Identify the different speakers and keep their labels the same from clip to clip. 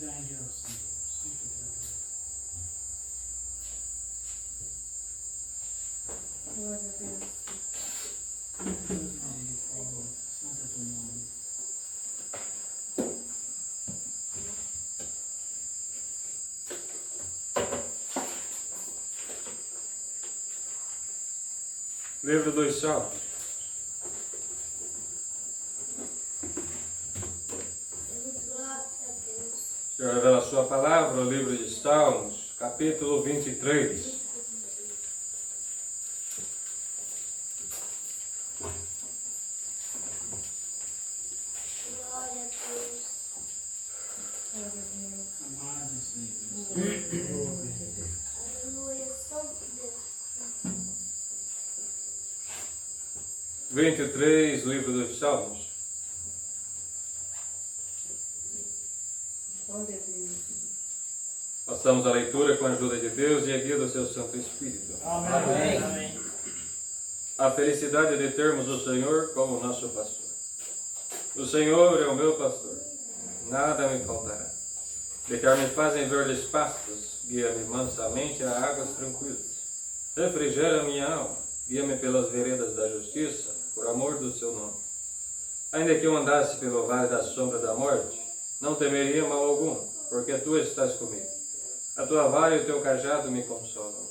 Speaker 1: Grande é o Senhor, Santo Criador.
Speaker 2: Glória a Deus.
Speaker 1: Deus misericórdia, santo é teu nome.
Speaker 3: Livro dos Salmos. O Senhor revela a sua palavra, o livro de Salmos, capítulo 23.
Speaker 4: Glória a Deus.
Speaker 2: Glória a Deus.
Speaker 1: Amado Senhor.
Speaker 4: Aleluia, Santo Deus.
Speaker 3: 23, livro dos Salmos.
Speaker 2: Glória a Deus.
Speaker 3: Passamos a leitura com a ajuda de Deus e a guia do seu Santo Espírito.
Speaker 1: Amém. Amém.
Speaker 3: A felicidade de termos o Senhor como nosso pastor. O Senhor é o meu pastor, nada me faltará. Deitar-me fazem verdes pastos, guia-me mansamente a águas tranquilas. Refrigera minha alma, guia-me pelas veredas da justiça, por amor do seu nome. Ainda que eu andasse pelo vale da sombra da morte, não temeria mal algum, porque tu estás comigo. A tua vara e o teu cajado me consolam.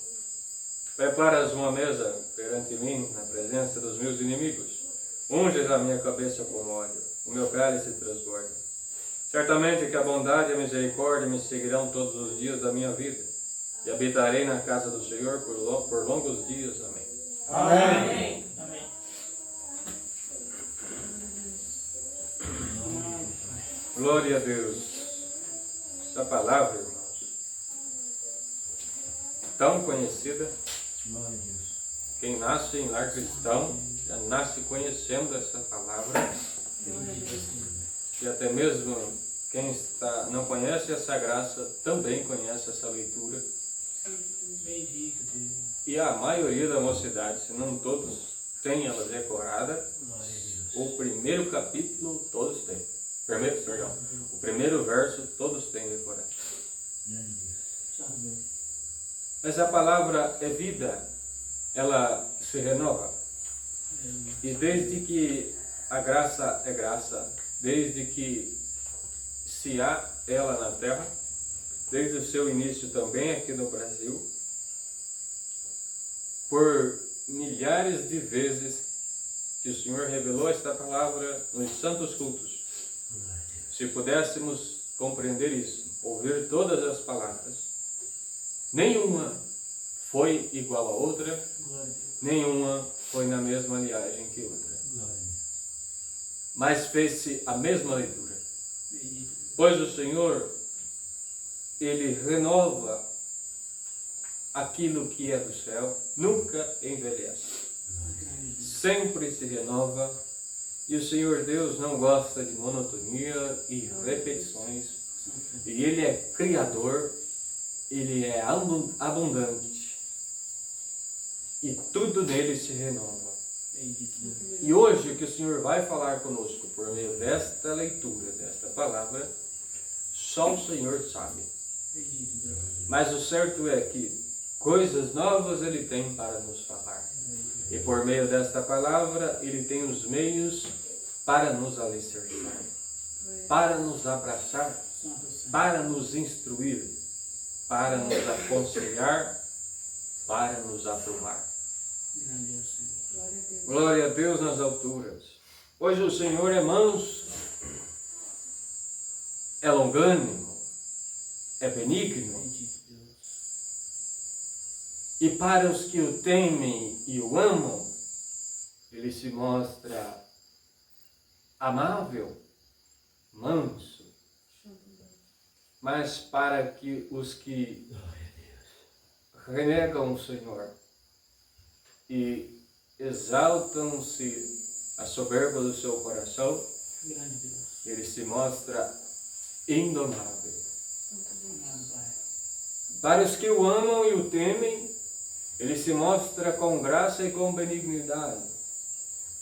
Speaker 3: Preparas uma mesa perante mim, na presença dos meus inimigos. Unges a minha cabeça com óleo, o meu cálice transborda. Certamente que a bondade e a misericórdia me seguirão todos os dias da minha vida, e habitarei na casa do Senhor por longos dias. Amém.
Speaker 1: Amém. Amém.
Speaker 3: Glória a Deus. Essa palavra, irmãos, tão conhecida.
Speaker 1: Glória a Deus.
Speaker 3: Quem nasce em lar cristão já nasce conhecendo essa palavra. E até mesmo quem não conhece essa graça também conhece essa leitura.
Speaker 1: Bendito Deus.
Speaker 3: E a maioria da mocidade, se não todos, tem ela decorada.
Speaker 1: Glória a Deus.
Speaker 3: O primeiro capítulo todos têm. O primeiro verso todos têm decorado.
Speaker 1: Grande Deus. Santo Deus.
Speaker 3: Mas a palavra é vida, ela se renova. E desde que a graça é graça, desde que se há ela na terra, desde o seu início também aqui no Brasil, por milhares de vezes que o Senhor revelou esta palavra nos santos cultos. Se pudéssemos compreender isso, ouvir todas as palavras, nenhuma foi igual a outra,
Speaker 1: Glória a Deus.
Speaker 3: nenhuma foi na mesma linhagem que outra.
Speaker 1: Glória a Deus.
Speaker 3: Mas fez-se a mesma leitura.
Speaker 1: Bendito Deus.
Speaker 3: Pois o Senhor, Ele renova aquilo que é do céu, nunca envelhece.
Speaker 1: Grande Deus.
Speaker 3: Sempre se renova. E o Senhor Deus não gosta de monotonia e repetições. E Ele é Criador, Ele é abundante. E tudo nele se renova.
Speaker 1: Bendito Deus.
Speaker 3: E hoje o que o Senhor vai falar conosco por meio desta leitura, desta palavra, só o Senhor sabe.
Speaker 1: Bendito Deus.
Speaker 3: Mas o certo é que coisas novas Ele tem para nos falar. E por meio desta palavra, Ele tem os meios para nos alicerçar, para nos abraçar,
Speaker 1: Santo Senhor.
Speaker 3: para nos instruir, para nos aconselhar, para nos aprumar.
Speaker 1: Grande é o Senhor.
Speaker 2: Glória a Deus.
Speaker 3: Glória a Deus nas alturas. Hoje o Senhor é manso, é longânimo, é benigno.
Speaker 1: Bendito Deus.
Speaker 3: E para os que o temem e o amam, Ele se mostra amável, manso. Mas para que os que renegam o Senhor e exaltam-se a soberba do seu coração,
Speaker 1: Grande Deus.
Speaker 3: Ele se mostra indomável.
Speaker 1: Amado Pai.
Speaker 3: Para os que o amam e o temem, Ele se mostra com graça e com benignidade.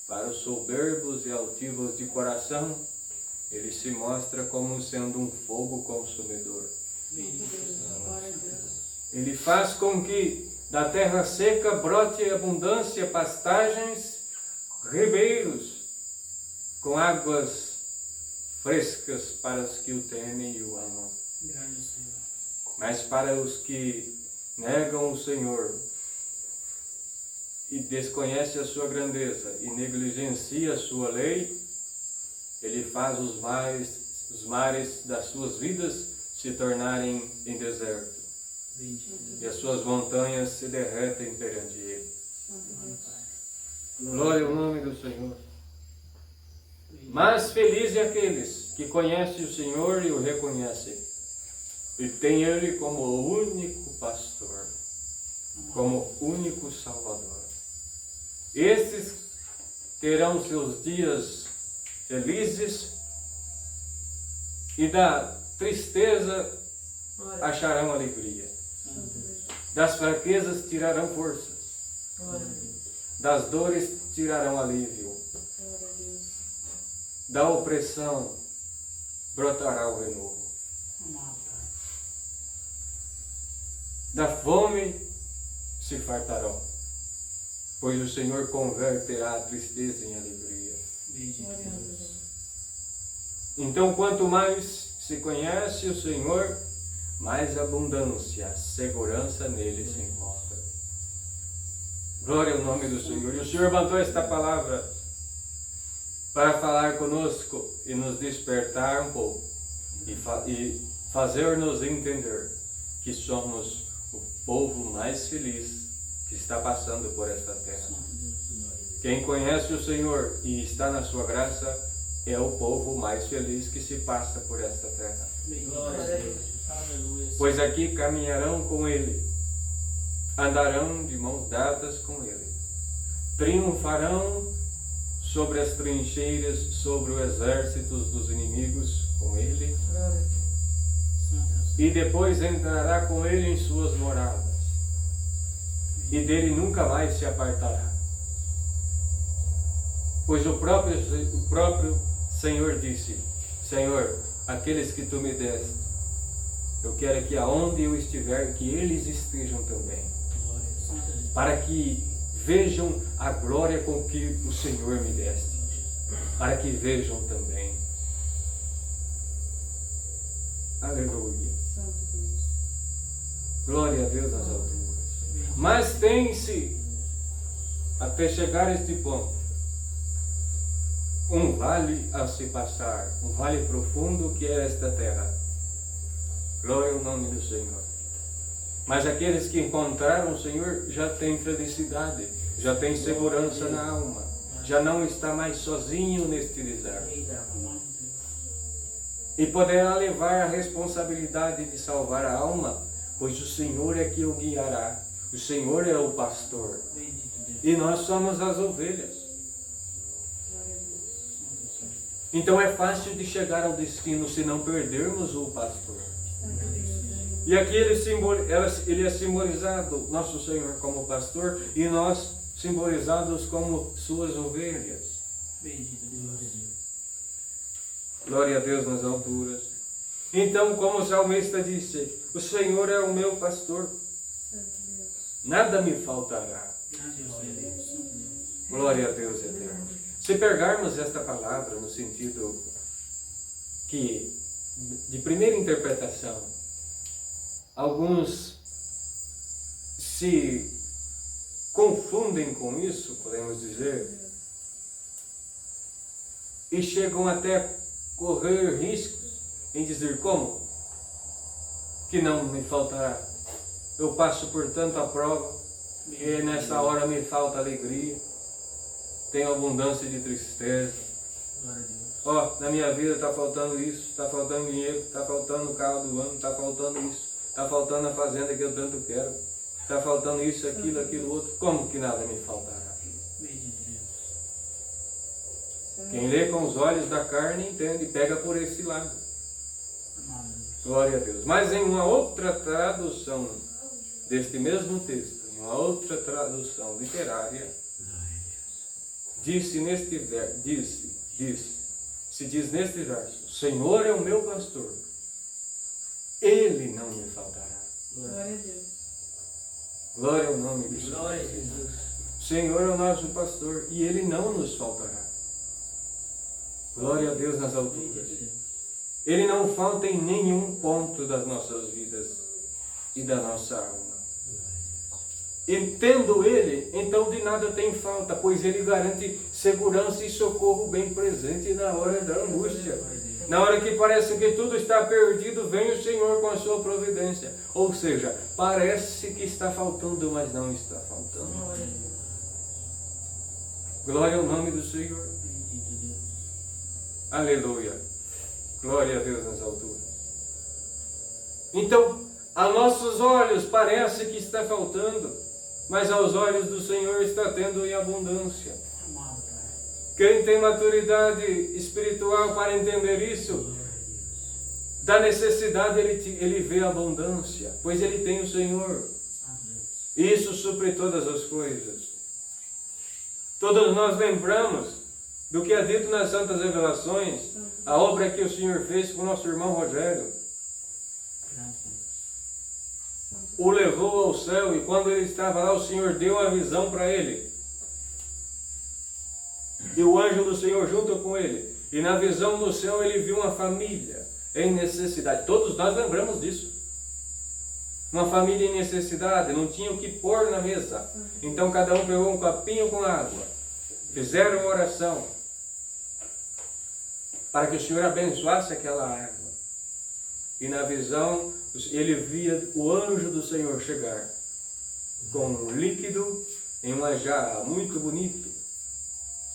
Speaker 3: Para os soberbos e altivos de coração, Ele se mostra como sendo um fogo consumidor.
Speaker 1: Bendito seja
Speaker 2: Glória a
Speaker 1: Deus.
Speaker 2: Deus.
Speaker 3: Ele faz com que da terra seca brote abundância, pastagens, ribeiros, com águas frescas para os que o temem e o amam.
Speaker 1: Grande Senhor.
Speaker 3: Mas para os que negam o Senhor e desconhecem a sua grandeza e negligenciam a sua lei, Ele faz os mares das suas vidas se tornarem em deserto,
Speaker 1: Bendito
Speaker 3: e
Speaker 1: Deus.
Speaker 3: as suas montanhas se derretem perante Ele.
Speaker 2: Santo
Speaker 1: Amado
Speaker 2: Deus.
Speaker 1: Pai.
Speaker 3: Glória ao nome do Senhor.
Speaker 1: Bendito.
Speaker 3: Mas feliz é aqueles que conhecem o Senhor e o reconhecem, e têm Ele como o único pastor, como único Salvador. Estes terão seus dias felizes e da tristeza
Speaker 2: Glória a Deus.
Speaker 3: acharão alegria.
Speaker 1: Santo Deus.
Speaker 3: Das fraquezas tirarão forças,
Speaker 2: Glória a Deus.
Speaker 3: das dores tirarão alívio,
Speaker 2: Glória a Deus.
Speaker 3: da opressão brotará o renovo,
Speaker 1: Amado Pai.
Speaker 3: da fome se fartarão, pois o Senhor converterá a tristeza em alegria.
Speaker 1: Bendito
Speaker 2: Glória a
Speaker 1: Deus.
Speaker 2: Deus.
Speaker 3: Então, quanto mais se conhece o Senhor, mais abundância, segurança nele se encontra. Glória ao nome do Senhor. E o Senhor mandou esta palavra para falar conosco e nos despertar um pouco e fazer-nos entender que somos o povo mais feliz que está passando por esta terra.
Speaker 1: Santo Deus. Glória a Deus.
Speaker 3: Quem conhece o Senhor e está na sua graça é o povo mais feliz que se passa por esta terra.
Speaker 1: Bendito
Speaker 2: Glória a
Speaker 1: Deus. Aleluia.
Speaker 3: Pois aqui caminharão com Ele, andarão de mãos dadas com Ele, triunfarão sobre as trincheiras, sobre os exércitos dos inimigos com Ele,
Speaker 2: Glória a Deus.
Speaker 1: Santo Deus.
Speaker 3: e depois entrará com Ele em suas moradas, e dele nunca mais se apartará. Pois o próprio Senhor disse: Senhor, aqueles que tu me deste, eu quero que aonde eu estiver, que eles estejam também,
Speaker 1: Glória. Santo Deus.
Speaker 3: para que vejam a glória com que o Senhor me deste, para que vejam também. Aleluia.
Speaker 2: Santo Deus.
Speaker 3: Glória a Deus nas alturas. Mas tem-se, até chegar a este ponto, um vale a se passar, um vale profundo que é esta terra. Glória ao nome do Senhor. Mas aqueles que encontraram o Senhor já têm felicidade, já têm segurança na alma, já não está mais sozinho neste deserto.
Speaker 1: Amado Deus.
Speaker 3: E poderá levar a responsabilidade de salvar a alma, pois o Senhor é que o guiará. O Senhor é o pastor.
Speaker 1: Bendito Deus.
Speaker 3: E nós somos as ovelhas.
Speaker 2: Glória a Deus.
Speaker 1: Santo Senhor.
Speaker 3: Então é fácil de chegar ao destino se não perdermos o pastor.
Speaker 2: Santo Deus.
Speaker 3: E aqui ele é simbolizado, nosso Senhor, como pastor, e nós simbolizados como suas ovelhas.
Speaker 1: Bendito Deus.
Speaker 3: Glória a Deus nas alturas. Então, como o salmista disse, o Senhor é o meu pastor,
Speaker 2: Santo Deus.
Speaker 3: nada me faltará.
Speaker 1: Grande é o Deus. Santo Deus.
Speaker 3: Glória a Deus eterno. Se pegarmos esta palavra no sentido que, de primeira interpretação, alguns se confundem com isso, podemos dizer, e chegam até a correr riscos em dizer: como? Que não me faltará. Eu passo por tanta prova, e nessa hora me falta alegria, tenho abundância de tristeza.
Speaker 1: Glória a Deus.
Speaker 3: Ó, na minha vida está faltando isso, está faltando dinheiro, está faltando o carro do ano, está faltando isso, está faltando a fazenda que eu tanto quero, está faltando isso, aquilo, outro. Como que nada me faltará?
Speaker 1: Bendito Deus.
Speaker 3: Quem lê com os olhos da carne entende, pega por esse lado.
Speaker 1: Amado Deus.
Speaker 3: Glória a Deus. Mas em uma outra tradução deste mesmo texto, em uma outra tradução literária, se diz neste verso, Senhor é o meu pastor. Ele não me faltará.
Speaker 2: Glória a Deus.
Speaker 3: Glória ao nome do Senhor.
Speaker 1: Glória a Jesus.
Speaker 3: O Senhor é o nosso pastor e Ele não nos faltará. Glória a Deus nas alturas. Ele não falta em nenhum ponto das nossas vidas e da nossa alma. E tendo Ele, então de nada tem falta, pois Ele garante segurança e socorro bem presente na hora da angústia. Na hora que parece que tudo está perdido, vem o Senhor com a sua providência. Ou seja, parece que está faltando, mas não está faltando.
Speaker 2: Glória a Deus.
Speaker 3: Glória ao nome do Senhor.
Speaker 1: Bendito Deus.
Speaker 3: Aleluia. Glória a Deus nas alturas. Então, a nossos olhos parece que está faltando, mas aos olhos do Senhor está tendo em abundância.
Speaker 1: Amado Pai.
Speaker 3: Quem tem maturidade espiritual para entender isso,
Speaker 1: Glória a Deus.
Speaker 3: da necessidade ele vê a abundância, pois ele tem o Senhor.
Speaker 1: Santo Deus.
Speaker 3: E isso supre todas as coisas. Todos nós lembramos do que é dito nas Santas Revelações, a obra que o Senhor fez com o nosso irmão Rogério.
Speaker 1: Graças a Deus.
Speaker 3: O levou ao céu e quando ele estava lá, o Senhor deu a visão para ele. E o anjo do Senhor junto com ele. E na visão do céu ele viu uma família em necessidade. Todos nós lembramos disso. Uma família em necessidade, não tinha o que pôr na mesa. Então cada um pegou um copinho com água. Fizeram uma oração para que o Senhor abençoasse aquela água. E na visão ele via o anjo do Senhor chegar com um líquido em uma jarra muito bonito,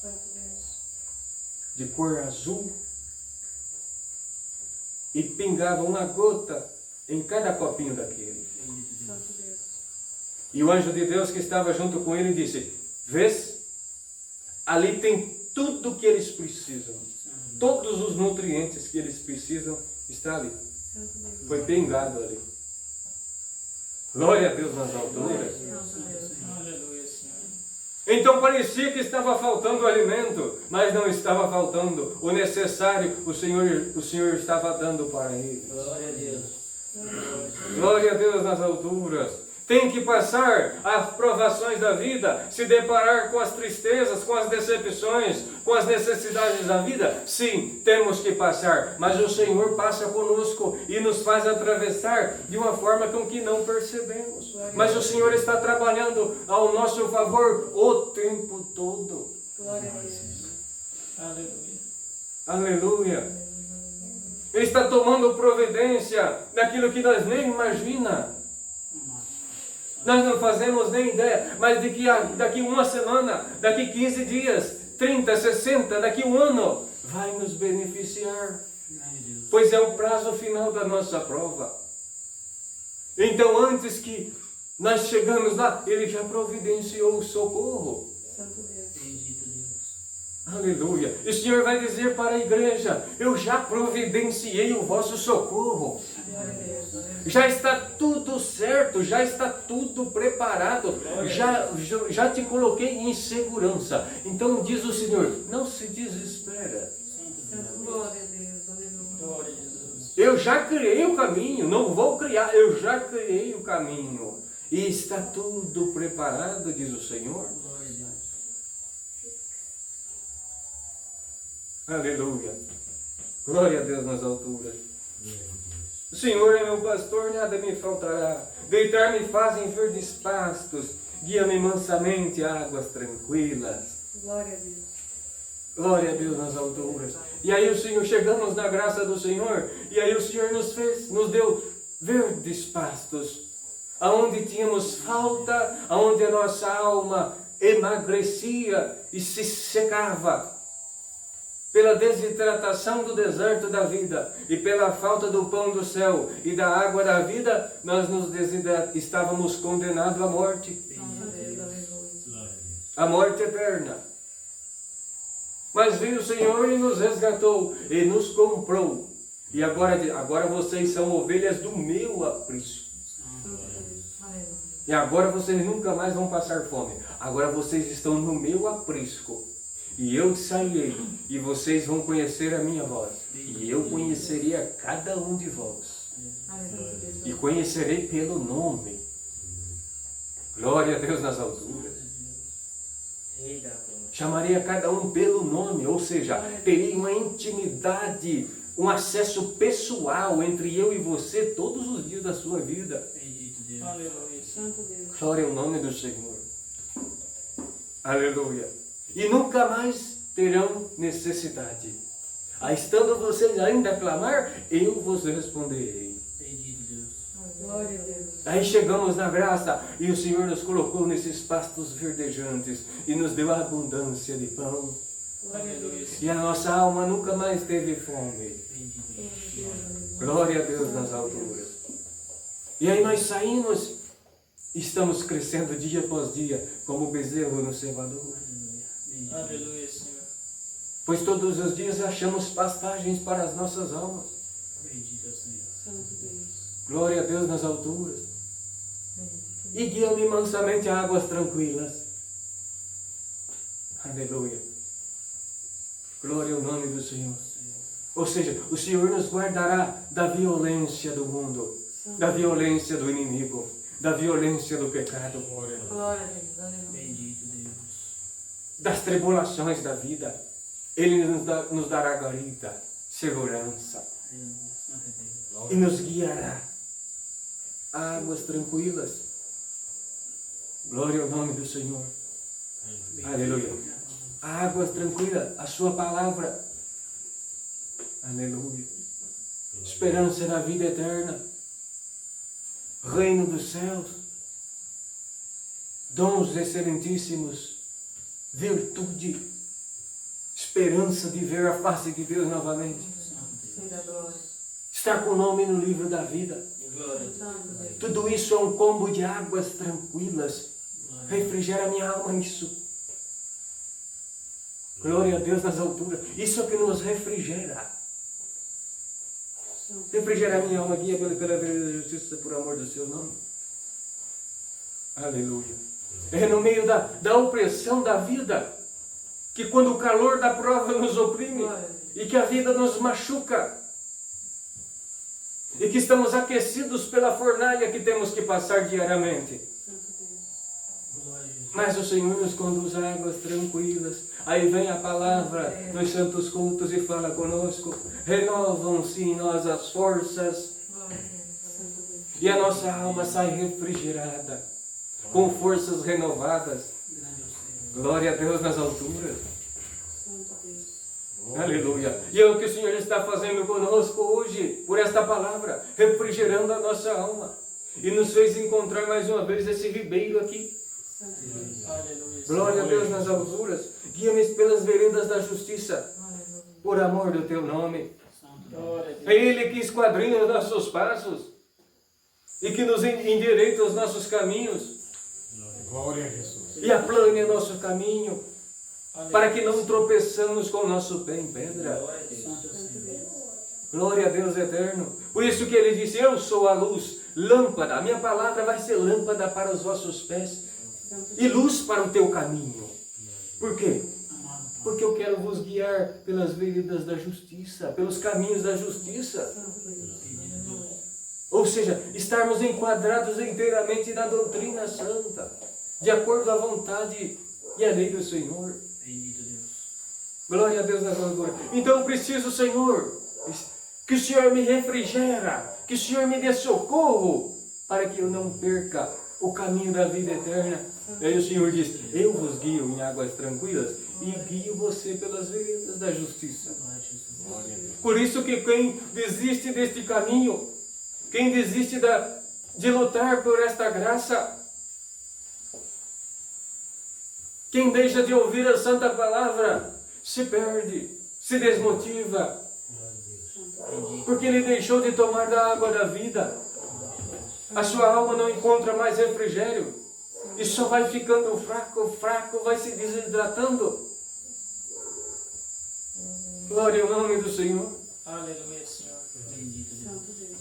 Speaker 2: Santo Deus.
Speaker 3: de cor azul, e pingava uma gota em cada copinho daquele.
Speaker 1: Bendito Deus.
Speaker 2: Santo Deus.
Speaker 3: E o anjo de Deus que estava junto com ele disse: vês, ali tem tudo o que eles precisam. Todos os nutrientes que eles precisam está ali.
Speaker 2: Santo Deus.
Speaker 3: Foi pingado ali. Glória a Deus nas alturas.
Speaker 2: Santo Deus.
Speaker 1: Aleluia, Senhor.
Speaker 3: Então parecia que estava faltando alimento, mas não estava faltando o necessário. O Senhor estava dando para ele.
Speaker 1: Glória a Deus.
Speaker 3: Glória a Deus nas alturas. Tem que passar as provações da vida, se deparar com as tristezas, com as decepções, com as necessidades da vida. Sim, temos que passar, mas o Senhor passa conosco e nos faz atravessar de uma forma com que não percebemos. Mas o Senhor está trabalhando ao nosso favor o tempo todo.
Speaker 2: Glória a Deus.
Speaker 1: Aleluia.
Speaker 3: Aleluia. Ele está tomando providência daquilo que nós nem imaginamos. Nós não fazemos nem ideia, mas daqui uma semana, daqui 15 dias, 30, 60, daqui um ano, vai nos beneficiar. Pois é o prazo final da nossa prova. Então antes que nós chegamos lá, Ele já providenciou o socorro.
Speaker 2: Santo Deus.
Speaker 1: Bendito Deus.
Speaker 3: Aleluia. E o Senhor vai dizer para a igreja: eu já providenciei o vosso socorro.
Speaker 2: Glória a Deus.
Speaker 3: Já está tudo certo, já está tudo preparado, já te coloquei em segurança. Então diz o Senhor, não se desespera.
Speaker 2: Glória a Deus. Aleluia.
Speaker 1: Glória a Jesus.
Speaker 3: Eu já criei o caminho, não vou criar, eu já criei o caminho. E está tudo preparado, diz o Senhor.
Speaker 1: Glória a Deus.
Speaker 3: Aleluia. Glória a Deus nas alturas. O Senhor é meu pastor, nada me faltará. Deitar-me faz em verdes pastos, guia-me mansamente a águas tranquilas.
Speaker 2: Glória a Deus.
Speaker 3: Glória a Deus nas alturas. E aí o Senhor, chegamos na graça do Senhor, e aí o Senhor nos deu verdes pastos, aonde tínhamos falta, aonde a nossa alma emagrecia e se secava. Pela desidratação do deserto da vida e pela falta do pão do céu e da água da vida, nós estávamos condenados à morte,
Speaker 2: Glória a Deus. Aleluia.
Speaker 3: à morte eterna. Mas veio o Senhor e nos resgatou e nos comprou. E agora vocês são ovelhas do meu aprisco.
Speaker 2: Santo Deus. Aleluia.
Speaker 3: E agora vocês nunca mais vão passar fome. Agora vocês estão no meu aprisco. E eu sairei, e vocês vão conhecer a minha voz. E eu conhecerei a cada um de vós.
Speaker 2: Aleluia.
Speaker 3: E conhecerei pelo nome. Glória a Deus nas alturas.
Speaker 1: Rei da glória.
Speaker 3: Chamarei a cada um pelo nome, ou seja, terei uma intimidade, um acesso pessoal entre eu e você todos os dias da sua vida.
Speaker 1: Bendito Deus.
Speaker 2: Aleluia. Santo Deus.
Speaker 3: Glória ao nome do Senhor. Aleluia. E nunca mais terão necessidade. Aí, estando vocês ainda a clamar, eu vos responderei.
Speaker 1: Bendito Deus.
Speaker 2: Glória a Deus.
Speaker 3: Aí chegamos na graça e o Senhor nos colocou nesses pastos verdejantes e nos deu a abundância de pão.
Speaker 2: Glória a Deus.
Speaker 3: E a nossa alma nunca mais teve fome.
Speaker 1: Bendito Deus.
Speaker 3: Glória a Deus nas alturas. E aí nós saímos, estamos crescendo dia após dia, como bezerro no cevador.
Speaker 1: Aleluia. Bendito Deus.
Speaker 2: Aleluia, Senhor.
Speaker 3: Pois todos os dias achamos pastagens para as nossas almas.
Speaker 1: Bendito é o Senhor.
Speaker 2: Santo Deus.
Speaker 3: Glória a Deus nas alturas.
Speaker 2: Bendito.
Speaker 3: E guia-me mansamente a águas tranquilas. Aleluia. Glória ao nome do Senhor. Ou seja, o Senhor nos guardará da violência do mundo, da violência do inimigo, da violência do pecado,
Speaker 2: Glória a Deus. Aleluia.
Speaker 1: Bendito Deus.
Speaker 3: das tribulações da vida. Ele nos dará guarida, segurança
Speaker 1: Aleluia. Santo Deus.
Speaker 3: e nos guiará a águas tranquilas. Glória ao nome do Senhor. Aleluia. Águas tranquilas, a sua palavra. Aleluia. Esperança na vida eterna. Reino dos céus. Dons excelentíssimos. Virtude. Esperança de ver a face de Deus novamente.
Speaker 2: Sim, da glória.
Speaker 3: Estar com o nome no livro da vida.
Speaker 1: Glória.
Speaker 2: Santo Deus.
Speaker 3: Tudo isso é um combo de águas tranquilas. Refrigera minha alma isso. Glória a Deus nas alturas. Isso é que nos refrigera.
Speaker 2: Santo.
Speaker 3: Refrigera minha alma, guia pela vereda da justiça por amor do seu nome. Aleluia. É no meio da opressão da vida, que quando o calor da prova nos oprime,
Speaker 2: Glória a Deus.
Speaker 3: e que a vida nos machuca, e que estamos aquecidos pela fornalha que temos que passar diariamente.
Speaker 2: Santo Deus.
Speaker 1: Glória a Jesus.
Speaker 3: Mas o Senhor nos conduz a águas tranquilas. Aí vem a palavra nos santos cultos e fala conosco. Renovam-se em nós as forças.
Speaker 2: Glória a Deus. Santo Deus.
Speaker 3: E a nossa alma sai refrigerada, com forças renovadas.
Speaker 1: Grande é o Senhor.
Speaker 3: Glória a Deus nas alturas.
Speaker 2: Santo Deus.
Speaker 3: Aleluia. E é o que o Senhor está fazendo conosco hoje, por esta palavra, refrigerando a nossa alma. E nos fez encontrar mais uma vez esse ribeiro aqui.
Speaker 2: Santo Deus.
Speaker 1: Aleluia.
Speaker 3: Glória a Deus nas alturas. Guia-me pelas veredas da justiça,
Speaker 2: Aleluia.
Speaker 3: por amor do teu nome.
Speaker 1: Santo Deus.
Speaker 2: Glória a Deus.
Speaker 3: É Ele que esquadrinha os nossos passos e que nos endireita os nossos caminhos
Speaker 5: Glória a Jesus.
Speaker 3: e aplane o nosso caminho,
Speaker 2: Aleluia.
Speaker 3: para que não tropeçamos com o nosso pé em pedra.
Speaker 1: Glória a Deus. Santo é o
Speaker 2: Santo
Speaker 1: Senhor.
Speaker 2: Deus.
Speaker 3: Glória a Deus eterno. Por isso que Ele disse, eu sou a luz, lâmpada. A minha palavra vai ser lâmpada para os vossos pés
Speaker 2: Santo
Speaker 3: e luz para o teu caminho. Por quê?
Speaker 1: Amado Pai.
Speaker 3: Porque eu quero vos guiar pelas veredas da justiça, pelos caminhos da justiça.
Speaker 2: Santo Deus. Aleluia.
Speaker 3: Ou seja, estarmos enquadrados inteiramente na doutrina santa, de acordo à vontade e à lei do Senhor.
Speaker 1: Bendito Deus.
Speaker 3: Glória a Deus na glória. Então eu preciso, Senhor, que o Senhor me refrigera, que o Senhor me dê socorro, para que eu não perca o caminho da vida eterna. E aí o Senhor diz, eu vos guio em águas tranquilas e guio você pelas veredas da justiça.
Speaker 1: Glória a Jesus.
Speaker 3: Por isso que quem desiste deste caminho, quem desiste de lutar por esta graça, quem deixa de ouvir a santa palavra, se perde, se desmotiva,
Speaker 1: Bendito.
Speaker 3: porque ele deixou de tomar da água da vida. A sua alma não encontra mais refrigério e só vai ficando fraco, vai se desidratando. Glória ao nome do Senhor.
Speaker 2: Aleluia, Senhor.
Speaker 1: Bendito Deus.
Speaker 2: Santo Deus.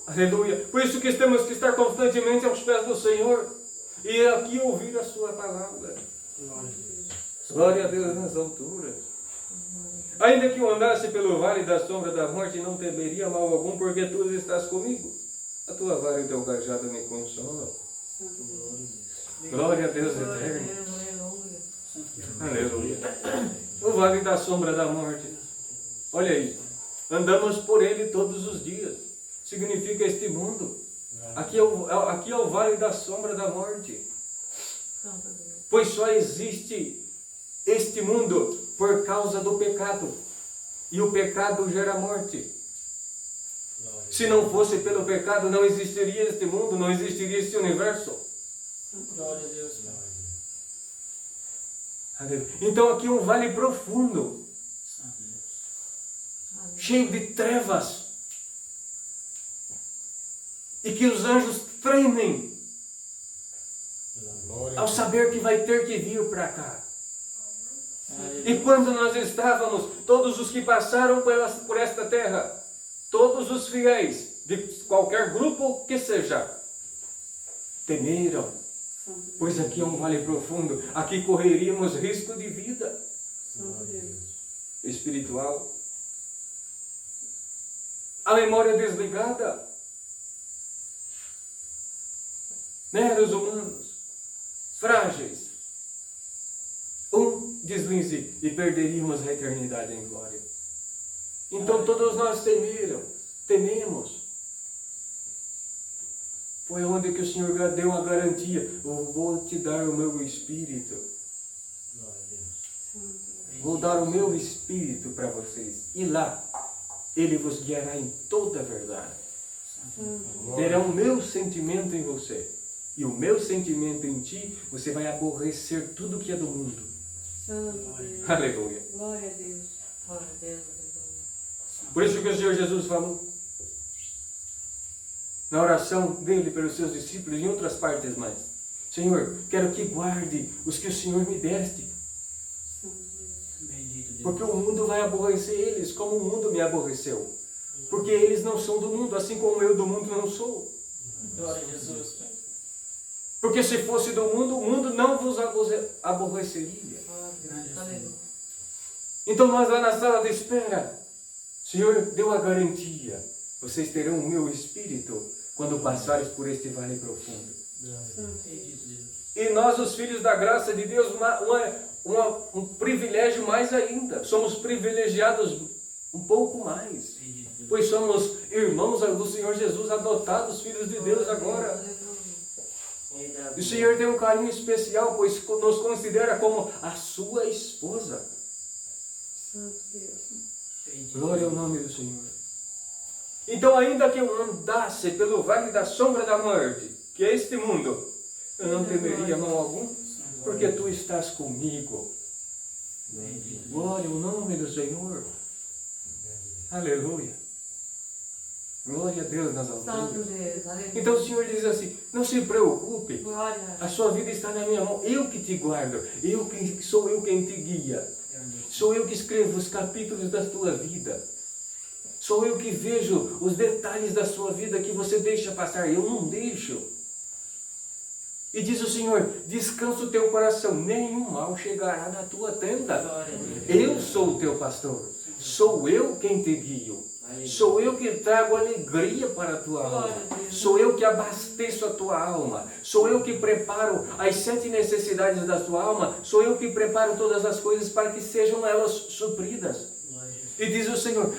Speaker 3: Aleluia. Por isso que temos que estar constantemente aos pés do Senhor e aqui ouvir a sua palavra.
Speaker 1: Glória a Deus.
Speaker 3: Glória a Deus nas alturas. Ainda que eu andasse pelo vale da sombra da morte, não temeria mal algum, porque tu estás comigo. A tua vara e o teu cajado me consolam. Glória a Deus eterno. Aleluia. O vale da sombra da morte. Olha aí. Andamos por ele todos os dias. Significa este mundo. Aqui é o vale da sombra da morte. Pois só existe este mundo por causa do pecado. E o pecado gera morte. Se não fosse pelo pecado, não existiria este mundo, não existiria este universo.
Speaker 2: Glória a Deus, Pai.
Speaker 3: Então aqui é um vale profundo,
Speaker 1: Santo Deus.
Speaker 3: cheio de trevas. E que os anjos tremem
Speaker 5: Glória
Speaker 3: ao saber que vai ter que vir para cá.
Speaker 2: Aleluia.
Speaker 3: E quando nós estávamos, todos os que passaram por esta terra, todos os fiéis, de qualquer grupo que seja, temeram. Pois aqui é um vale profundo, aqui correríamos risco de vida espiritual. A memória desligada. Meros humanos, frágeis. Um deslize e perderíamos a eternidade em glória. Então todos nós tememos. Foi onde que o Senhor deu uma garantia. Eu vou te dar o meu Espírito.
Speaker 1: Glória a Deus.
Speaker 3: Vou dar o meu Espírito para vocês. E lá, Ele vos guiará em toda a verdade. Terá o meu sentimento em você. E o meu sentimento em ti, você vai aborrecer tudo que é do mundo. Aleluia.
Speaker 6: Glória a Deus.
Speaker 7: Glória a Deus.
Speaker 3: Por isso que o Senhor Jesus falou, na oração dele pelos seus discípulos e em outras partes mais: Senhor, quero que guarde os que o Senhor me deste.
Speaker 1: Bendito Deus.
Speaker 3: Porque o mundo vai aborrecer eles, como o mundo me aborreceu. Porque eles não são do mundo, assim como eu do mundo não sou.
Speaker 2: Glória a Jesus, Pai.
Speaker 3: Porque se fosse do mundo, o mundo não vos aborreceria.
Speaker 7: Aleluia.
Speaker 3: Então nós lá na sala de espera, o Senhor deu a garantia: vocês terão o meu Espírito quando passares por este vale profundo.
Speaker 1: Bendito Deus.
Speaker 3: E nós, os filhos da graça de Deus, um privilégio mais ainda. Somos privilegiados um pouco mais.
Speaker 1: Bendito Deus.
Speaker 3: Pois somos irmãos do Senhor Jesus, adotados filhos de Deus agora. E o Senhor tem um carinho especial, pois nos considera como a sua esposa.
Speaker 6: Santo Deus.
Speaker 1: Bendito
Speaker 3: Glória ao nome do Senhor. Então, ainda que eu andasse pelo vale da sombra da morte, que é este mundo, eu não temeria mal algum, porque tu estás comigo.
Speaker 1: Bendito Deus.
Speaker 3: Glória ao nome do Senhor. Aleluia. Glória a Deus nas
Speaker 7: Santo
Speaker 3: alturas.
Speaker 7: Deus. Aleluia.
Speaker 3: Então o Senhor diz assim: não se preocupe,
Speaker 7: Glória.
Speaker 3: a sua vida está na minha mão, eu que te guardo, sou eu quem te guia. Sou eu que escrevo os capítulos da tua vida. Sou eu que vejo os detalhes da sua vida que você deixa passar. Eu não deixo. E diz o Senhor: descansa o teu coração, nenhum mal chegará na tua tenda.
Speaker 1: Glória a Deus.
Speaker 3: Eu sou o teu pastor. Sou eu quem te guio. Sou eu que trago alegria para a tua alma. Sou eu que abasteço a tua alma. Sou eu que preparo as 7 necessidades da tua alma. Sou eu que preparo todas as coisas para que sejam elas supridas.
Speaker 1: Glória a Deus.
Speaker 3: E diz o Senhor: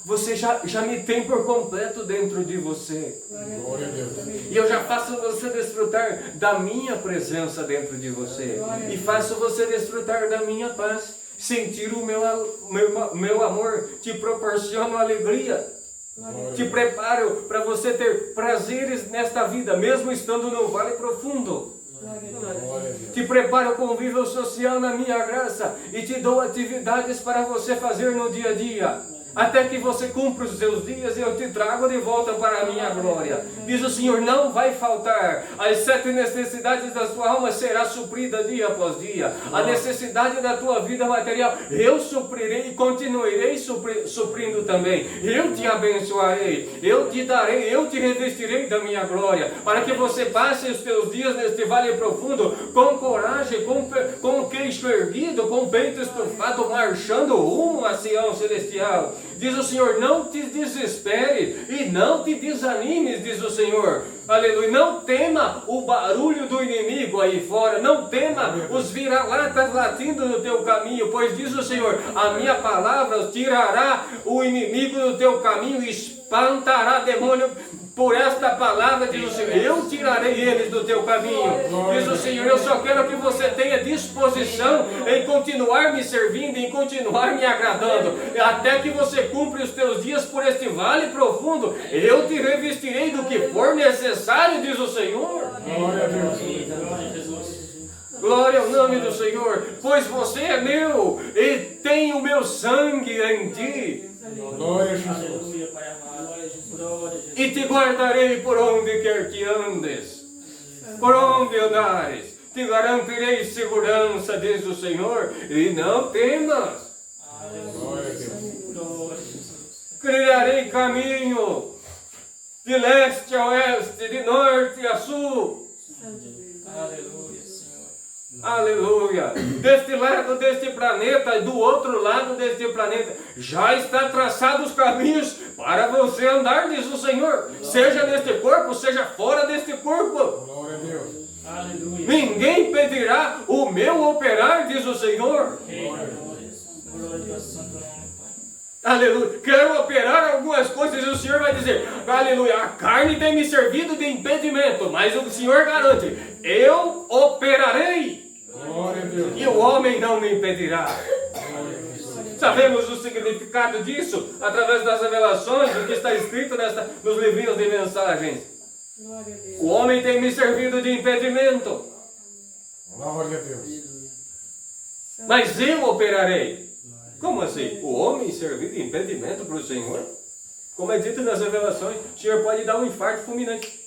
Speaker 3: você já me tem por completo dentro de você.
Speaker 5: Glória a Deus.
Speaker 3: E eu já faço você desfrutar da minha presença dentro de você. E faço você desfrutar da minha paz. Sentir o meu amor, te proporciono alegria. Te preparo para você ter prazeres nesta vida, mesmo estando no vale profundo.
Speaker 5: Glória a Deus.
Speaker 3: Te preparo o convívio social na minha graça e te dou atividades para você fazer no dia a dia. Até que você cumpra os seus dias, eu te trago de volta para a minha glória. Diz o Senhor, não vai faltar. As 7 necessidades da sua alma será suprida dia após dia. A necessidade da tua vida material, eu suprirei e continuarei suprindo também. Eu te abençoarei, eu te darei, eu te revestirei da minha glória. Para que você passe os teus dias neste vale profundo, com coragem, com o queixo erguido, com o peito estufado, marchando rumo a Sião celestial. Diz o Senhor, não te desespere e não te desanimes, diz o Senhor. Aleluia. Não tema o barulho do inimigo aí fora. Não tema os vira-latas latindo no teu caminho. Pois diz o Senhor, a minha palavra tirará o inimigo do teu caminho e espantará demônio. Por esta palavra, diz o Senhor, eu tirarei eles do teu caminho. Diz o Senhor, eu só quero que você tenha disposição em continuar me servindo, em continuar me agradando. Até que você cumpra os teus dias por este vale profundo, eu te revestirei do que for necessário, diz o Senhor.
Speaker 5: Glória a Deus.
Speaker 2: Glória a Jesus.
Speaker 3: Glória ao nome do Senhor, pois você é meu e tem o meu sangue em ti.
Speaker 5: Glória a Jesus.
Speaker 2: Aleluia, Pai amado. Glória a Jesus.
Speaker 3: E te guardarei por onde quer que andes, por onde andares, te garantirei segurança, diz o Senhor, e não temas.
Speaker 5: Glória a Deus.
Speaker 2: Glória a Jesus.
Speaker 3: Criarei caminho de leste a oeste, de norte a sul.
Speaker 2: Aleluia, Senhor.
Speaker 3: Aleluia! Deste lado deste planeta e do outro lado deste planeta já está traçados os caminhos para você andar, diz o Senhor. Seja neste corpo, seja fora deste corpo.
Speaker 5: Glória a Deus.
Speaker 2: Aleluia.
Speaker 3: Ninguém impedirá o meu operar, diz o Senhor.
Speaker 2: Glória ao santo nome, Pai.
Speaker 3: Aleluia. Quero operar algumas coisas e o Senhor vai dizer, aleluia, a carne tem me servido de impedimento, mas o Senhor garante, eu operarei.
Speaker 5: Glória a Deus.
Speaker 3: E o homem não me impedirá. Sabemos o significado disso através das revelações, do que está escrito nos livrinhos de mensagens.
Speaker 6: Glória a Deus.
Speaker 3: O homem tem me servido de impedimento,
Speaker 5: Glória a Deus.
Speaker 3: mas eu operarei. Como assim? O homem servir de impedimento para o Senhor? Como é dito nas revelações, o Senhor pode dar um infarto fulminante.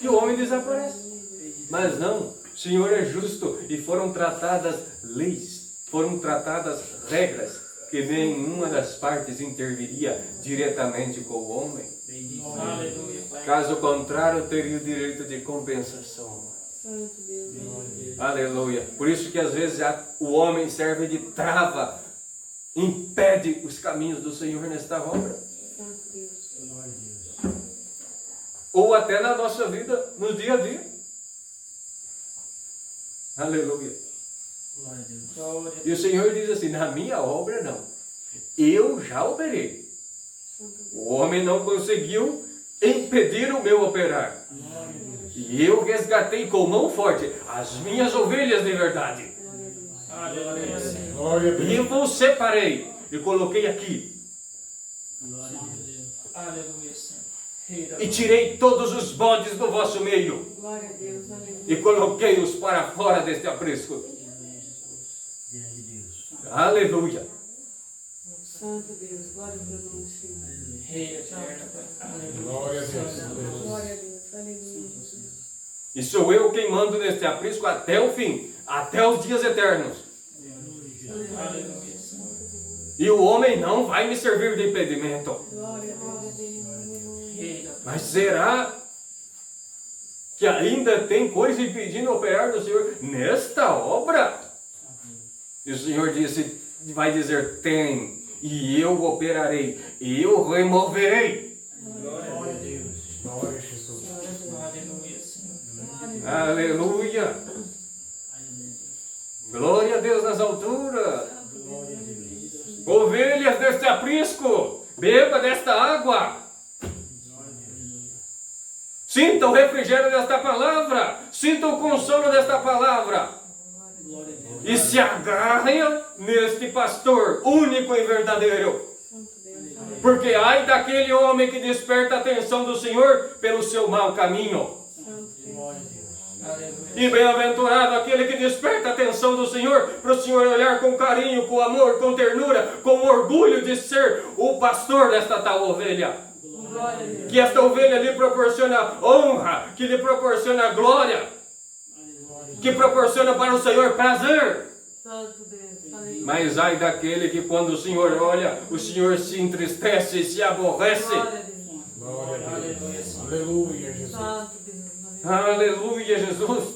Speaker 3: E o homem desaparece. Mas não, o Senhor é justo e foram tratadas leis, foram tratadas regras, que nenhuma das partes interviria diretamente com o homem.
Speaker 2: Aleluia, Pai.
Speaker 3: Caso contrário, teria o direito de compensação.
Speaker 6: Santo Deus.
Speaker 3: Aleluia. Por isso que às vezes o homem serve de trava, impede os caminhos do Senhor nesta obra.
Speaker 6: Santo Deus.
Speaker 3: Ou até na nossa vida, no dia a dia. Aleluia.
Speaker 1: Glória a Deus.
Speaker 2: Glória a
Speaker 3: E o Senhor diz assim, na minha obra não. Eu já operei. O homem não conseguiu impedir o meu operar. E eu resgatei com mão forte as minhas ovelhas de verdade.
Speaker 2: Aleluia, Senhor.
Speaker 5: Glória a
Speaker 3: E
Speaker 5: Deus.
Speaker 3: eu separei e coloquei aqui.
Speaker 1: Glória a Deus.
Speaker 2: Aleluia, Senhor. Rei da
Speaker 3: E tirei todos os bodes do vosso meio.
Speaker 6: Glória a Deus. Aleluia.
Speaker 3: E coloquei-os para fora deste aprisco.
Speaker 1: Diante de Deus.
Speaker 3: Aleluia.
Speaker 6: Santo Deus. Glória ao teu nome, Senhor.
Speaker 2: Rei eterno, Pai. Aleluia.
Speaker 5: Glória a Deus.
Speaker 6: Glória a Deus. Aleluia.
Speaker 3: E sou eu quem mando neste aprisco até o fim, até os dias eternos.
Speaker 2: Aleluia, Senhor.
Speaker 3: E o homem não vai me servir de impedimento.
Speaker 6: Glória a Deus. Aleluia.
Speaker 2: Rei da
Speaker 3: Mas será que ainda tem coisa impedindo o operar do Senhor nesta obra? E o Senhor disse, vai dizer, tem, e eu operarei, e eu removerei.
Speaker 2: glória a Deus.
Speaker 5: Glória a Jesus.
Speaker 2: Aleluia, Senhor.
Speaker 3: Aleluia. Glória a Deus nas alturas. Ovelhas deste aprisco, beba desta água. Sinta o refrigério desta palavra. Sinta o consolo desta palavra.
Speaker 1: Glória a Deus.
Speaker 3: E se agarrem neste pastor único e verdadeiro.
Speaker 6: Santo Deus.
Speaker 3: Porque ai daquele homem que desperta a atenção do Senhor pelo seu mau caminho.
Speaker 6: Santo Deus.
Speaker 1: Glória a Deus.
Speaker 3: E bem-aventurado aquele que desperta a atenção do Senhor, para o Senhor olhar com carinho, com amor, com ternura, com orgulho de ser o pastor desta tal ovelha.
Speaker 6: Glória a Deus.
Speaker 3: Que esta ovelha lhe proporciona honra, que lhe proporciona glória, que proporciona para o Senhor prazer.
Speaker 6: Santo Deus. Aleluia.
Speaker 3: Mas ai daquele que quando o Senhor olha, o Senhor se entristece e se aborrece.
Speaker 6: Glória a Deus.
Speaker 5: Glória a Deus.
Speaker 2: Aleluia, Senhor.
Speaker 5: Aleluia, Jesus.
Speaker 6: Santo Deus. Aleluia.
Speaker 3: Aleluia, Jesus.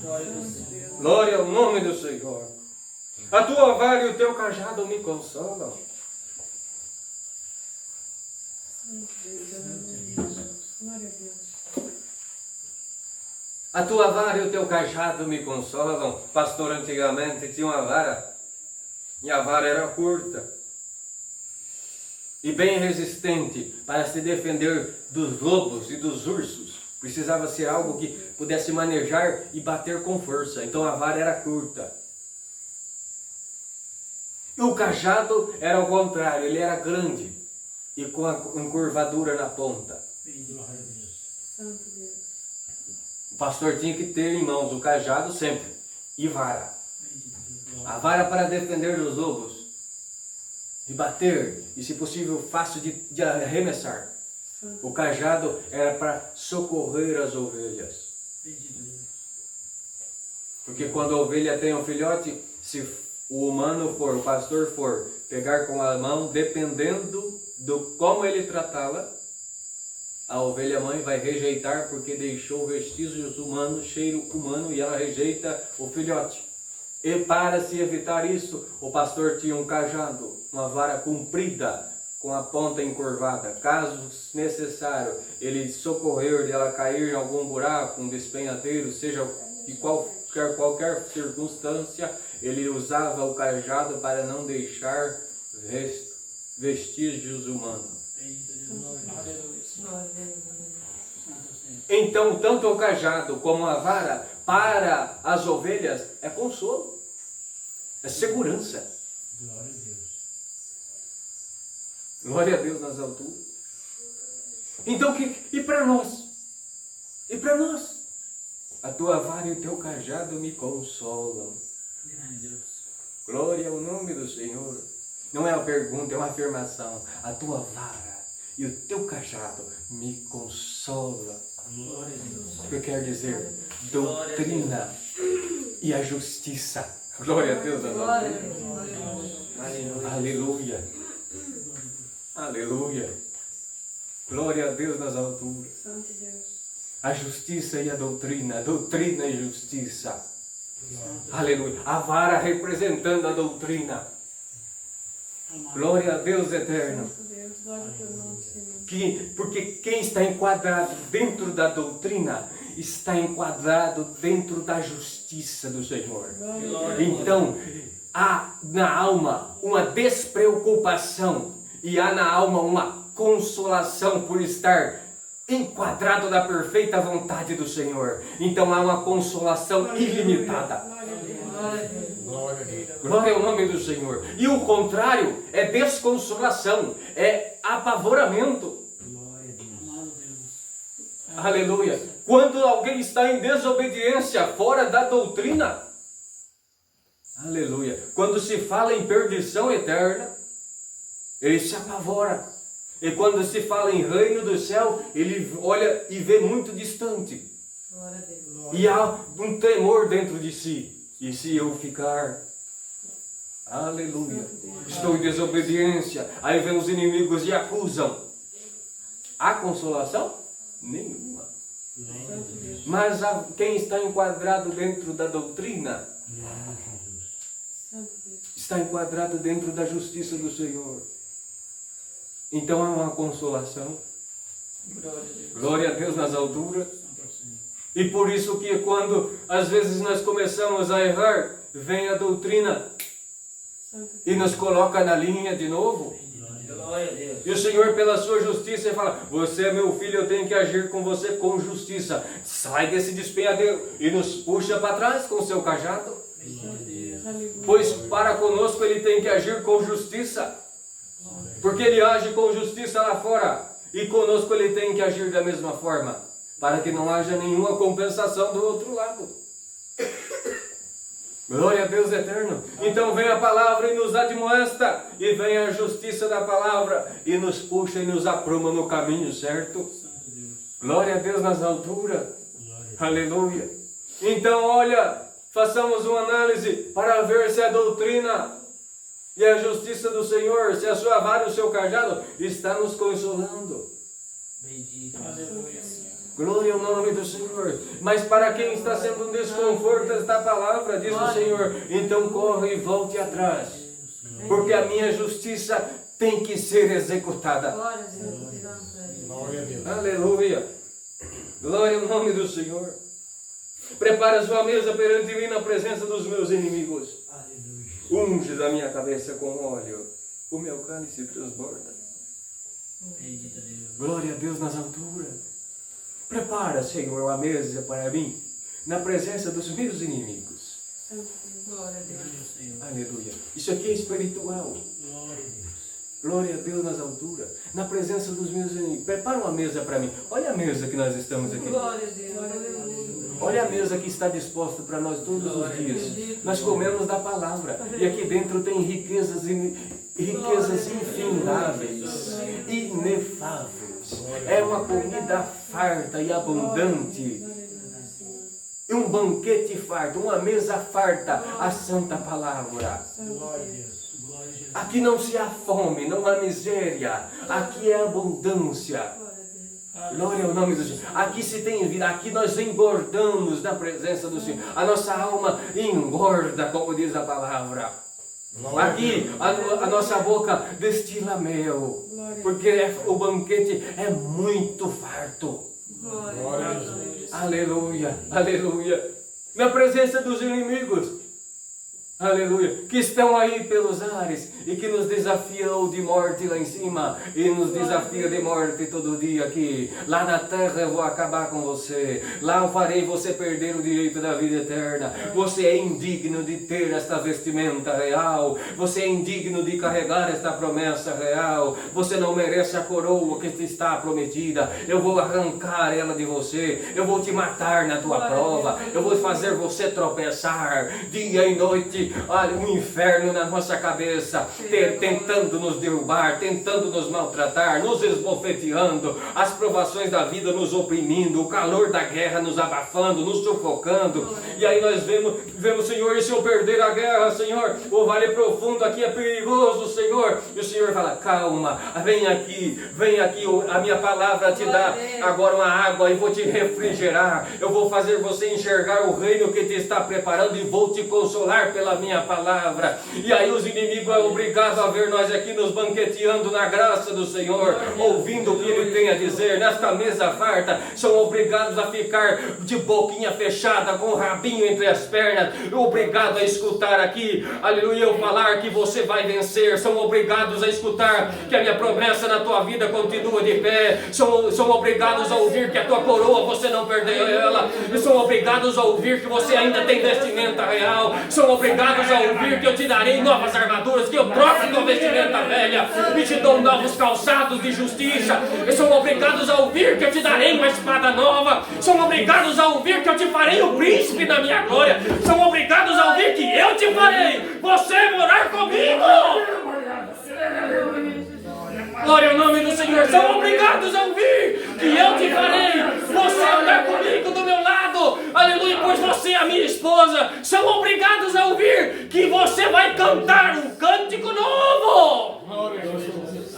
Speaker 2: Glória ao Senhor.
Speaker 3: Glória ao nome do Senhor. A tua vara e o teu cajado me consolam.
Speaker 6: Glória a Deus.
Speaker 3: A tua vara e o teu cajado me consolam. Pastor, antigamente tinha uma vara. E a vara era curta. E bem resistente para se defender dos lobos e dos ursos. Precisava ser algo que pudesse manejar e bater com força. Então a vara era curta. E o cajado era ao contrário, ele era grande e com a encurvadura na ponta.
Speaker 1: Glória a Deus.
Speaker 6: Santo Deus.
Speaker 3: O pastor tinha que ter em mãos o cajado sempre e vara. A vara para defender dos lobos, de bater e, se possível, fácil de arremessar. O cajado era para socorrer as ovelhas. Porque quando a ovelha tem um filhote, se o humano for, o pastor for, pegar com a mão, dependendo do como ele tratá-la, a ovelha mãe vai rejeitar porque deixou vestígios humanos, cheiro humano, e ela rejeita o filhote. E para se evitar isso, o pastor tinha um cajado, uma vara comprida, com a ponta encurvada. Caso necessário, ele socorrer, ela cair em algum buraco, um despenhadeiro, seja de qualquer circunstância, ele usava o cajado para não deixar vestígios humanos.
Speaker 2: Aleluia, Senhor.
Speaker 6: Glória a Deus.
Speaker 3: Então, tanto o cajado como a vara, para as ovelhas, é consolo, é segurança.
Speaker 1: Glória a Deus.
Speaker 3: Glória a Deus nas alturas. Então, e para nós? E para nós? A tua vara e o teu cajado me consolam.
Speaker 1: Glória a Deus.
Speaker 3: Glória ao nome do Senhor. Não é uma pergunta, é uma afirmação. A tua vara e o teu cajado me consolam.
Speaker 1: Glória a Deus.
Speaker 3: O que quer dizer? Doutrina e a justiça. Glória a Deus.
Speaker 6: Glória a Deus. Glória a Deus.
Speaker 3: Aleluia. Aleluia. Glória a Deus nas alturas.
Speaker 6: Santo Deus.
Speaker 3: A justiça e a doutrina e justiça. Aleluia. A vara representando a doutrina. Glória a Deus eterno.
Speaker 6: Santo Deus. Glória ao teu nome, Senhor.
Speaker 3: Porque quem está enquadrado dentro da doutrina está enquadrado dentro da justiça do Senhor.
Speaker 6: Glória.
Speaker 3: Então, há na alma uma despreocupação e há na alma uma consolação por estar enquadrado na perfeita vontade do Senhor. Então há uma consolação ilimitada.
Speaker 6: Glória a Deus.
Speaker 7: Glória a Deus.
Speaker 5: Glória a Deus.
Speaker 3: Glória ao nome do Senhor. E o contrário é desconsolação, é apavoramento.
Speaker 1: Glória a Deus. Amado Deus.
Speaker 3: Aleluia. Quando alguém está em desobediência fora da doutrina, aleluia. Quando se fala em perdição eterna, ele se apavora. E quando se fala em reino do céu, ele olha e vê muito distante.
Speaker 7: Glória a Deus.
Speaker 3: E há um temor dentro de si. E se eu ficar? Aleluia. Estou em desobediência. Aí vem os inimigos e acusam. Há consolação? Nenhuma.
Speaker 1: Glória a Deus.
Speaker 3: Mas quem está enquadrado dentro da doutrina,
Speaker 1: Glória a Jesus.
Speaker 6: Santo Deus.
Speaker 3: está enquadrado dentro da justiça do Senhor. Então há uma consolação.
Speaker 2: Glória a Deus.
Speaker 3: Glória a Deus nas alturas.
Speaker 1: Santo é o Senhor.
Speaker 3: E por isso que quando às vezes nós começamos a errar, vem a doutrina
Speaker 6: Santo Deus.
Speaker 3: e nos coloca na linha de novo.
Speaker 2: Glória a Deus.
Speaker 3: E o Senhor, pela sua justiça, fala: você é meu filho, eu tenho que agir com você com justiça. Sai desse despenhadeiro e nos puxa para trás com o seu cajado.
Speaker 1: Glória a Deus.
Speaker 6: Aleluia.
Speaker 3: Pois para conosco ele tem que agir com justiça. Porque ele age com justiça lá fora. E conosco ele tem que agir da mesma forma. para que não haja nenhuma compensação do outro lado. Glória a Deus eterno. Então vem a palavra e nos admoesta, e vem a justiça da palavra e nos puxa e nos apruma no caminho certo.
Speaker 1: Santo Deus.
Speaker 3: Glória a Deus nas alturas.
Speaker 1: Glória.
Speaker 3: Aleluia. Então olha, façamos uma análise para ver se a doutrina e a justiça do Senhor, se a sua vara e o seu cajado está nos consolando.
Speaker 1: Bendito.
Speaker 2: Aleluia, Senhor.
Speaker 3: Glória ao nome do Senhor. Mas para quem está sendo um desconforto esta palavra, diz o Senhor, então corre e volte atrás, porque a minha justiça tem que ser executada.
Speaker 7: Glória a Deus. Tirando pra ele.
Speaker 1: Glória a Deus.
Speaker 3: Aleluia. Glória ao nome do Senhor. Prepara sua mesa perante mim na presença dos meus inimigos.
Speaker 1: Aleluia.
Speaker 3: Unge a minha cabeça com óleo, o meu cálice transborda.
Speaker 1: Bendito Deus.
Speaker 3: Glória a Deus nas alturas. Prepara, Senhor, a mesa para mim, na presença dos meus inimigos.
Speaker 7: Glória a Deus.
Speaker 1: Glória ao Senhor.
Speaker 3: Aleluia. Isso aqui é espiritual.
Speaker 1: Glória a Deus.
Speaker 3: Glória a Deus nas alturas, na presença dos meus inimigos. Prepara uma mesa para mim. Olha a mesa que nós estamos aqui.
Speaker 7: Glória a Deus. Aleluia.
Speaker 3: Olha a mesa que está disposta para nós todos os dias. Nós comemos da palavra. E aqui dentro tem riquezas infindáveis, inefáveis. É uma comida farta e abundante. E um banquete farto, uma mesa farta, a santa palavra.
Speaker 1: Glória a Deus. Glória a Jesus.
Speaker 3: Aqui não se há fome, não há miséria. Aqui é abundância. Glória ao nome do Senhor. Aqui se tem vida, aqui nós engordamos na presença do Senhor. A nossa alma engorda, como diz a palavra. Aqui a nossa boca destila mel, porque o banquete é muito farto.
Speaker 1: Glória a Jesus.
Speaker 3: Aleluia, aleluia. Na presença dos inimigos. Aleluia, que estão aí pelos ares e que nos desafiam de morte lá em cima e nos desafia de morte todo dia aqui. Lá na terra eu vou acabar com você, lá eu farei você perder o direito da vida eterna. Você é indigno de ter esta vestimenta real, você é indigno de carregar esta promessa real, você não merece a coroa que te está prometida. Eu vou arrancar ela de você, eu vou te matar na tua prova, eu vou fazer você tropeçar dia e noite. Olha, um inferno na nossa cabeça, tentando nos derrubar, tentando nos maltratar, nos esbofeteando, as provações da vida nos oprimindo, o calor da guerra nos abafando, nos sufocando. E aí nós vemos, Senhor, e se eu perder a guerra, Senhor, o vale profundo aqui é perigoso, Senhor. E o Senhor fala, calma, vem aqui, a minha palavra te dá agora uma água e vou te refrigerar. Eu vou fazer você enxergar o reino que te está preparando e vou te consolar pela minha palavra. E aí os inimigos é obrigado a ver nós aqui nos banqueteando na graça do Senhor, ouvindo o que Ele tem a dizer nesta mesa farta. São obrigados a ficar de boquinha fechada, com o rabinho entre as pernas, obrigado a escutar aqui, aleluia, eu falar que você vai vencer. São obrigados a escutar que a minha promessa na tua vida continua de pé. São obrigados a ouvir que a tua coroa você não perdeu ela. São obrigados a ouvir que você ainda tem vestimenta real. São obrigados a ouvir que eu te darei novas armaduras, que eu troco a tua vestimenta velha e te dou novos calçados de justiça. E são obrigados a ouvir que eu te darei uma espada nova. São obrigados a ouvir que eu te farei o príncipe da minha glória. São obrigados a ouvir que eu te farei você morar comigo. Glória ao nome do Senhor. São obrigados a ouvir que eu te farei você andar comigo do meu lado. Aleluia, pois você é a minha esposa. São obrigados a ouvir que você vai cantar um cântico novo.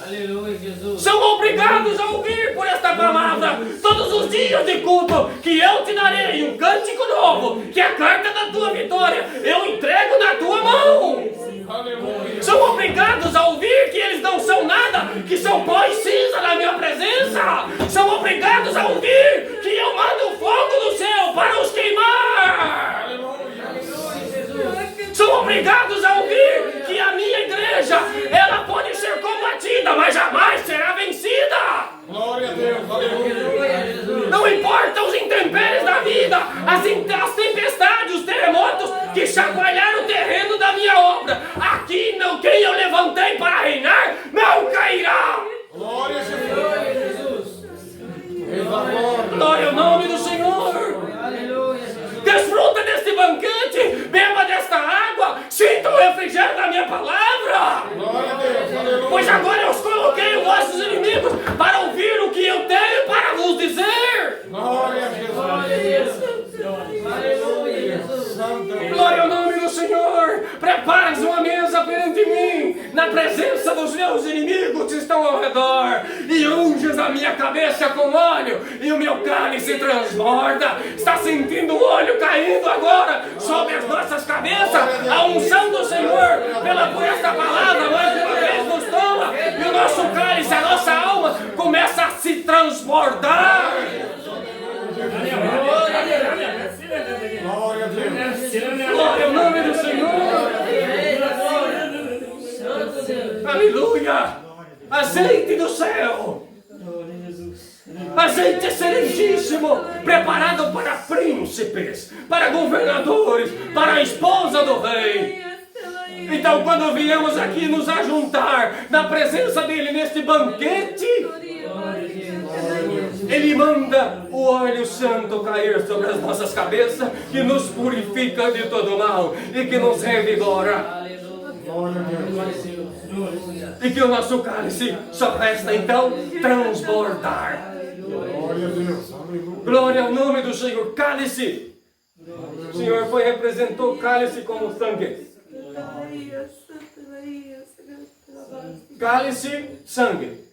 Speaker 1: Aleluia, Jesus.
Speaker 3: São obrigados a ouvir por esta palavra todos os dias de culto que eu te darei um cântico novo, que é a carta da tua vitória eu entrego na tua mão. São obrigados a ouvir que eles não são nada, que são pó e cinza na minha presença. São obrigados a ouvir que eu mando fogo do céu para os queimar. São obrigados a ouvir que a minha igreja, ela pode ser combatida, mas jamais será vencida.
Speaker 1: Glória a Deus. Aleluia.
Speaker 3: Não importa os intempéries da vida, as tempestades, os terremotos que chacoalharam o terreno da minha obra. Aqui não, quem eu levantei para reinar não cairá.
Speaker 1: Glória a Jesus.
Speaker 3: Glória ao nome presença dos meus inimigos estão ao redor, e unges a minha cabeça com óleo, e o meu cálice transborda. Está sentindo o óleo caindo agora sobre as nossas cabeças? A unção do Senhor, por esta palavra, mais uma vez nos toma, e o nosso cálice, a nossa alma, começa a se transbordar.
Speaker 1: Glória a Deus.
Speaker 3: Glória ao nome do Senhor. Aleluia. Azeite do céu. Azeite excelentíssimo, preparado para príncipes, para governadores, para a esposa do rei. Então, quando viemos aqui nos ajuntar na presença dele neste banquete, ele manda o óleo santo cair sobre as nossas cabeças, que nos purifica de todo mal e que nos revigora.
Speaker 1: Glória a Deus.
Speaker 3: E que o nosso cálice só resta então transbordar.
Speaker 1: Glória a Deus. Aleluia.
Speaker 3: Glória ao nome do Senhor. Cálice. O Senhor representou o cálice como sangue. Cálice, sangue.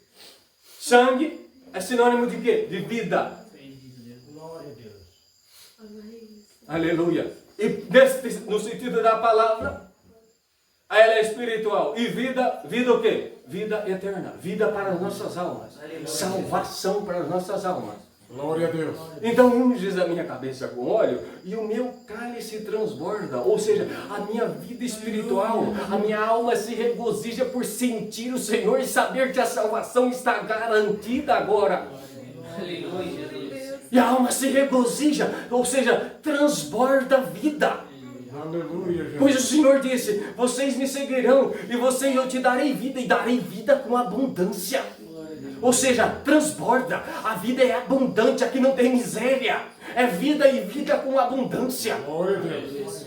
Speaker 3: Sangue é sinônimo de quê? De vida.
Speaker 1: Glória a Deus.
Speaker 3: Aleluia. E no sentido da palavra, ela é espiritual. E vida, vida o quê? Vida eterna. Vida para as nossas almas. Salvação para as nossas almas.
Speaker 1: Glória a Deus.
Speaker 3: Então unges a minha cabeça com óleo e o meu cálice transborda. Ou seja, a minha vida espiritual, a minha alma se regozija por sentir o Senhor e saber que a salvação está garantida agora. E a alma se regozija, ou seja, transborda vida.
Speaker 1: Aleluia, Jesus.
Speaker 3: Pois o Senhor disse, vocês me seguirão e eu te darei vida e darei vida com abundância. Ou seja, transborda. A vida é abundante, aqui não tem miséria. É vida e vida com abundância.
Speaker 1: Glória a Deus.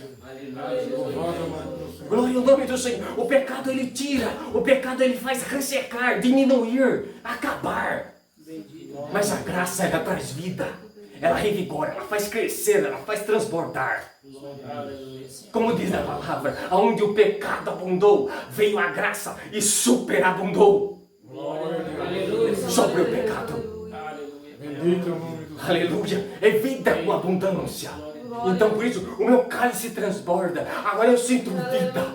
Speaker 1: Louvado o nome do Senhor.
Speaker 3: Glória ao nome do Senhor. O pecado ele tira, o pecado ele faz ressecar, diminuir, acabar. Mas a graça ela traz vida. Ela revigora, ela faz crescer, ela faz transbordar. Como diz a palavra, aonde o pecado abundou, veio a graça e superabundou.
Speaker 1: Glória a Deus.
Speaker 3: Sobre o pecado.
Speaker 1: Bendito é o nome do Senhor.
Speaker 3: Aleluia. É vida com abundância. Então por isso o meu cálice transborda. Agora eu sinto vida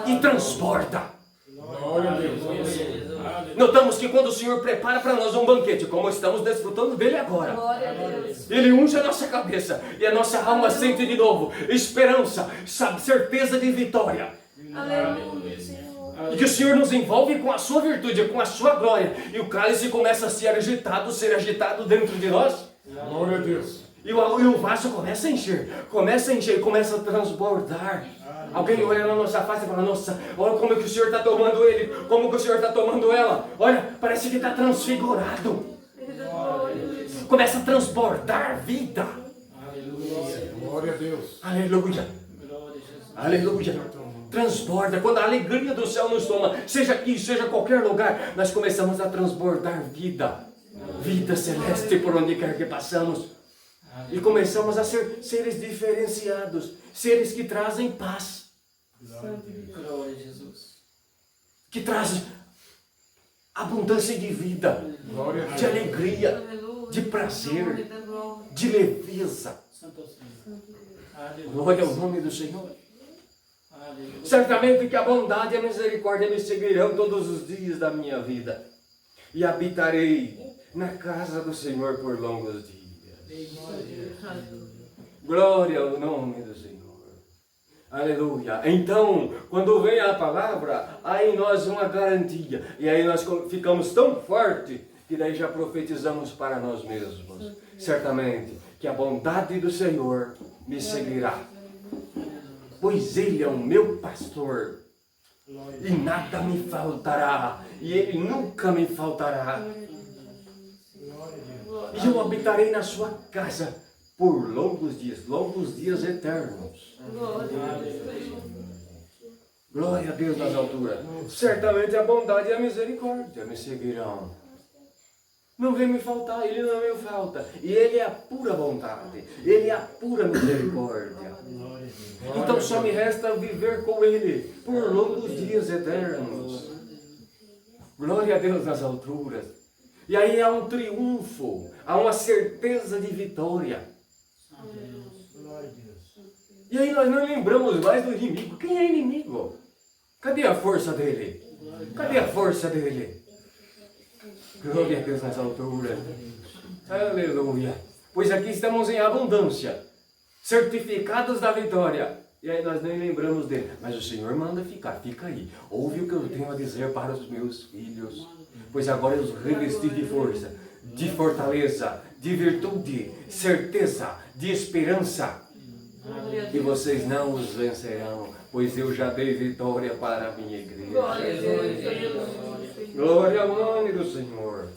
Speaker 3: e transborda.
Speaker 1: Glória a Deus.
Speaker 3: Notamos que quando o Senhor prepara para nós um banquete, como estamos desfrutando dele agora,
Speaker 7: Glória a Deus.
Speaker 3: Ele unge a nossa cabeça e a nossa alma sente de novo esperança, sabe, certeza de vitória.
Speaker 7: Aleluia, Senhor.
Speaker 3: E que o Senhor nos envolve com a sua virtude, com a sua glória. E o cálice começa a ser agitado dentro de nós.
Speaker 1: Glória a Deus.
Speaker 3: E o vaso começa a encher, começa a transbordar. Alguém olha na nossa face e fala, nossa, olha como que o Senhor está tomando ele, como que o Senhor está tomando ela. Olha, parece que está transfigurado. Começa a transbordar vida.
Speaker 1: Glória a Deus.
Speaker 3: Aleluia. Aleluia. Transborda. Quando a alegria do céu nos toma, seja aqui, seja em qualquer lugar, nós começamos a transbordar vida. Vida celeste por onde quer que passamos. E começamos a ser seres diferenciados. Seres que trazem paz.
Speaker 2: Glória a Jesus.
Speaker 3: Que trazem abundância de vida.
Speaker 1: Glória a
Speaker 3: De
Speaker 1: Deus.
Speaker 3: alegria.
Speaker 7: Aleluia.
Speaker 3: De prazer.
Speaker 7: Glória, glória.
Speaker 3: De leveza.
Speaker 2: Santo Senhor. Aleluia.
Speaker 3: Glória ao nome do Senhor.
Speaker 2: Aleluia.
Speaker 3: Certamente que a bondade e a misericórdia me seguirão todos os dias da minha vida. E habitarei na casa do Senhor por longos dias. Glória ao nome do Senhor. Aleluia. Então, quando vem a palavra, há em nós uma garantia. E aí nós ficamos tão fortes que daí já profetizamos para nós mesmos. Certamente que a bondade do Senhor me seguirá. Pois Ele é o meu pastor. E nada me faltará. E Ele nunca me faltará. E eu habitarei na sua casa por longos dias eternos. Glória a Deus nas alturas. Certamente a bondade e a misericórdia me seguirão
Speaker 8: Não vem me faltar, Ele não me falta. E Ele é a pura bondade, Ele é a pura misericórdia. Então só me resta viver com Ele por longos dias eternos. Glória a Deus nas alturas. E aí há um triunfo, há uma certeza de vitória. E aí nós não lembramos mais do inimigo. Quem é inimigo? Cadê a força dele? Cadê a força dele? Glória a Deus nas alturas. Aleluia. Pois aqui estamos em abundância, certificados da vitória. E aí nós nem lembramos dele. Mas o Senhor manda ficar, fica aí. Ouve o que eu tenho a dizer para os meus filhos. Pois agora eu os revesti de força, de fortaleza, de virtude, certeza, de esperança. E vocês não os vencerão, pois eu já dei vitória para a minha igreja. Glória ao nome do Senhor.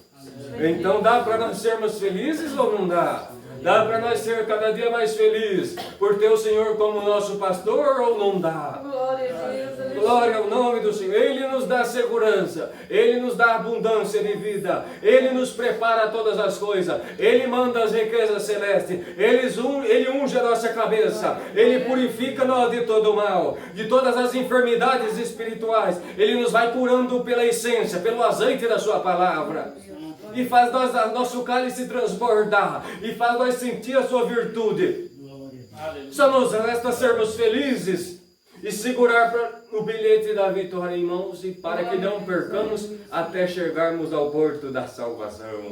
Speaker 8: Então dá para nós sermos felizes ou não dá? Dá para nós ser cada dia mais felizes por ter o Senhor como nosso pastor ou não dá?
Speaker 6: Glória a Deus.
Speaker 8: Glória ao nome do Senhor. Ele nos dá segurança, Ele nos dá abundância de vida, Ele nos prepara todas as coisas, Ele manda as riquezas celestes, Ele unge a nossa cabeça, Ele purifica-nos de todo mal, de todas as enfermidades espirituais. Ele nos vai curando pela essência, pelo azeite da sua palavra. E faz nosso cálice transbordar, e faz nós sentir a sua virtude. Só nos resta sermos felizes e segurar o bilhete da vitória em mãos, e para que não percamos até chegarmos ao porto da salvação.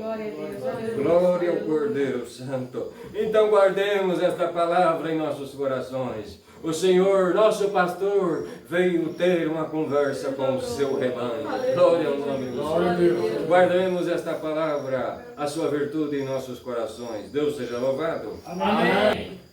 Speaker 8: Glória ao Cordeiro Santo. Então guardemos esta palavra em nossos corações. O Senhor, nosso pastor, veio ter uma conversa com o seu rebanho. Glória ao nome do Senhor. Guardemos esta palavra, a sua virtude em nossos corações. Deus seja louvado.
Speaker 2: Amém.